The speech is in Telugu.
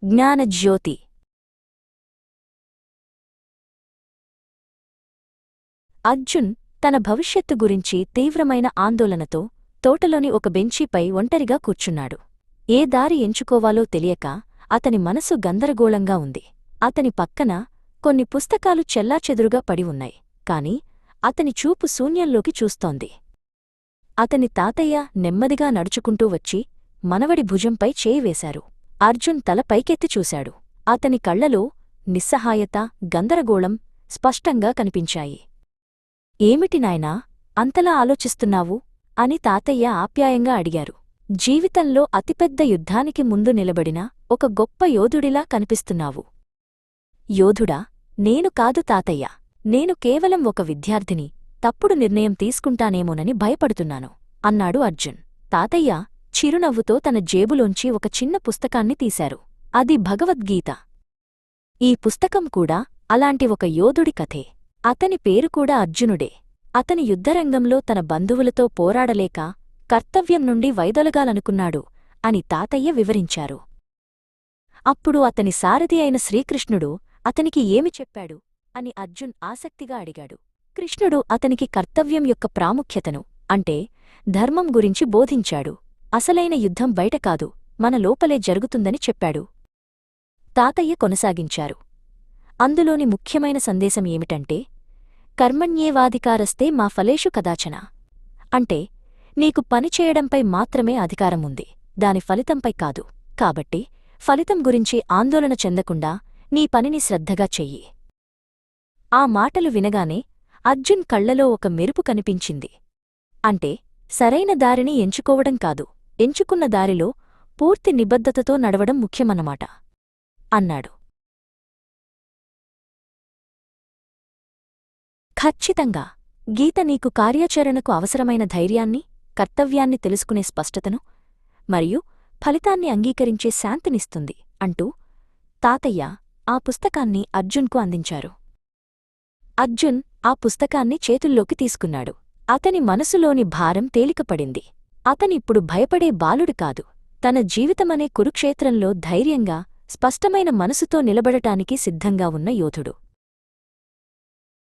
జ్ఞానజ్యోతి. అర్జున్ తన భవిష్యత్తు గురించి తీవ్రమైన ఆందోళనతో తోటలోని ఒక బెంచీపై ఒంటరిగా కూర్చున్నాడు. ఏ దారి ఎంచుకోవాలో తెలియక అతని మనసు గందరగోళంగా ఉంది. అతని పక్కన కొన్ని పుస్తకాలు చెల్లాచెదురుగా పడి ఉన్నాయి, కాని అతని చూపు శూన్యంలోకి చూస్తోంది. అతని తాతయ్య నెమ్మదిగా నడుచుకుంటూ వచ్చి మనవడి భుజంపై చేయి వేశారు. అర్జున్ తల పైకెత్తి చూశాడు. అతని కళ్లలో నిస్సహాయత, గందరగోళం స్పష్టంగా కనిపించాయి. ఏమిటి నాయనా, అంతలా ఆలోచిస్తున్నావు అని తాతయ్య ఆప్యాయంగా అడిగారు. జీవితంలో అతిపెద్ద యుద్ధానికి ముందు నిలబడిన ఒక గొప్ప యోధుడిలా కనిపిస్తున్నావు. యోధుడా? నేను కాదు తాతయ్య. నేను కేవలం ఒక విద్యార్థిని, తప్పుడు నిర్ణయం తీసుకుంటానేమోనని భయపడుతున్నాను అన్నాడు అర్జున్. తాతయ్య చిరునవ్వుతో తన జేబులోంచి ఒక చిన్న పుస్తకాన్ని తీశారు. అది భగవద్గీత. ఈ పుస్తకం కూడా అలాంటి ఒక యోధుడి కథే. అతని పేరు కూడా అర్జునుడే. అతని యుద్ధరంగంలో తన బంధువులతో పోరాడలేక కర్తవ్యం నుండి వైదొలగాలనుకున్నాడు అని తాతయ్య వివరించారు. అప్పుడు అతని సారథి అయిన శ్రీకృష్ణుడు అతనికి ఏమి చెప్పాడు అని అర్జున్ ఆసక్తిగా అడిగాడు. కృష్ణుడు అతనికి కర్తవ్యం యొక్క ప్రాముఖ్యతను, అంటే ధర్మం గురించి బోధించాడు. అసలైన యుద్ధం బయట కాదు, మన లోపలే జరుగుతుందని చెప్పాడు. తాతయ్య కొనసాగించారు. అందులోని ముఖ్యమైన సందేశం ఏమిటంటే, కర్మణ్యేవాధికారస్తే మా ఫలేషు కదాచన. అంటే నీకు పనిచేయడంపై మాత్రమే అధికారముంది, దాని ఫలితంపై కాదు. కాబట్టి ఫలితం గురించి ఆందోళన చెందకుండా నీ పనిని శ్రద్ధగా చెయ్యి. ఆ మాటలు వినగానే అర్జున్ కళ్లలో ఒక మెరుపు కనిపించింది. అంటే సరైన దారిని ఎంచుకోవడం కాదు, ఎంచుకున్న దారిలో పూర్తి నిబద్ధతతో నడవడం ముఖ్యమన్నమాట అన్నాడు. ఖచ్చితంగా. గీత నీకు కార్యాచరణకు అవసరమైన ధైర్యాన్ని, కర్తవ్యాన్ని తెలుసుకునే స్పష్టతను మరియు ఫలితాన్ని అంగీకరించే శాంతినిస్తుంది అంటూ తాతయ్య ఆ పుస్తకాన్ని అర్జున్కు అందించారు. అర్జున్ ఆ పుస్తకాన్ని చేతుల్లోకి తీసుకున్నాడు. అతని మనసులోని భారం తేలికపడింది. అతనిప్పుడు భయపడే బాలుడు కాదు, తన జీవితమనే కురుక్షేత్రంలో ధైర్యంగా, స్పష్టమైన మనసుతో నిలబడటానికి సిద్ధంగా ఉన్న యోధుడు.